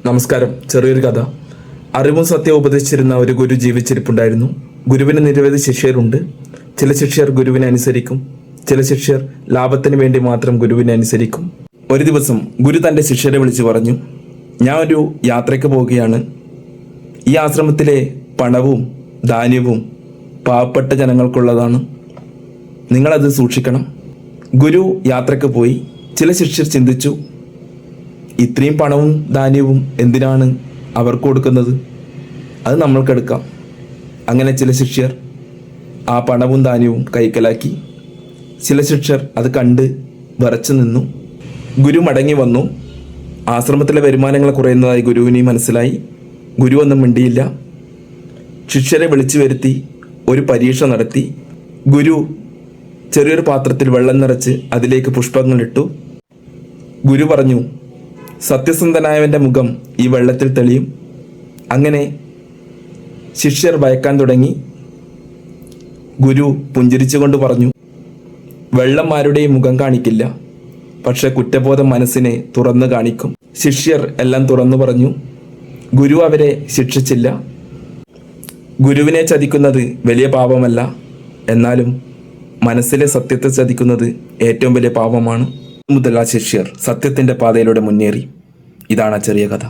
നമസ്കാരം. ചെറിയൊരു കഥ. അറിവും സത്യവും ഉപദേശിച്ചിരുന്ന ഒരു ഗുരു ജീവിച്ചിരിപ്പുണ്ടായിരുന്നു. ഗുരുവിന് നിരവധി ശിഷ്യരുണ്ട്. ചില ശിഷ്യർ ഗുരുവിനെ അനുസരിക്കും, ചില ശിഷ്യർ ലാഭത്തിന് വേണ്ടി മാത്രം ഗുരുവിനെ അനുസരിക്കും. ഒരു ദിവസം ഗുരു തൻ്റെ ശിഷ്യരെ വിളിച്ചു പറഞ്ഞു, ഞാൻ ഒരു യാത്രയ്ക്ക് പോവുകയാണ്. ഈ ആശ്രമത്തിലെ പണവും ധാന്യവും പാവപ്പെട്ട ജനങ്ങൾക്കുള്ളതാണ്. നിങ്ങളത് സൂക്ഷിക്കണം. ഗുരു യാത്രയ്ക്ക് പോയി. ചില ശിഷ്യർ ചിന്തിച്ചു, ഇത്രയും പണവും ധാന്യവും എന്തിനാണ് അവർക്ക് കൊടുക്കുന്നത്? അത് നമ്മൾക്കെടുക്കാം. അങ്ങനെ ചില ശിഷ്യർ ആ പണവും ധാന്യവും കൈക്കലാക്കി. ചില ശിഷ്യർ അത് കണ്ട് വിറച്ചു നിന്നു. ഗുരു മടങ്ങി വന്നു. ആശ്രമത്തിലെ വരുമാനങ്ങൾ കുറയുന്നതായി ഗുരുവിന് മനസ്സിലായി. ഗുരു ഒന്നും മിണ്ടിയില്ല. ശിഷ്യരെ വിളിച്ചു വരുത്തി ഒരു പരീക്ഷ നടത്തി. ഗുരു ചെറിയൊരു പാത്രത്തിൽ വെള്ളം നിറച്ച് അതിലേക്ക് പുഷ്പങ്ങളിട്ടു. ഗുരു പറഞ്ഞു, സത്യസന്ധനായവൻ്റെ മുഖം ഈ വെള്ളത്തിൽ തെളിയും. അങ്ങനെ ശിഷ്യർ ഭയക്കാൻ തുടങ്ങി. ഗുരു പുഞ്ചിരിച്ചുകൊണ്ട് പറഞ്ഞു, വെള്ളം ആരുടെയും മുഖം കാണിക്കില്ല, പക്ഷെ കുറ്റബോധം മനസ്സിനെ തുറന്നു കാണിക്കും. ശിഷ്യർ എല്ലാം തുറന്നു പറഞ്ഞു. ഗുരു അവരെ ശിക്ഷിച്ചില്ല. ഗുരുവിനെ ചതിക്കുന്നത് വലിയ പാപമല്ല, എന്നാലും മനസ്സിലെ സത്യത്തെ ചതിക്കുന്നത് ഏറ്റവും വലിയ പാപമാണ്. മുതൽ ആ ശിഷ്യർ സത്യത്തിൻ്റെ പാതയിലൂടെ മുന്നേറി. ഇതാണ് ആ ചെറിയ കഥ.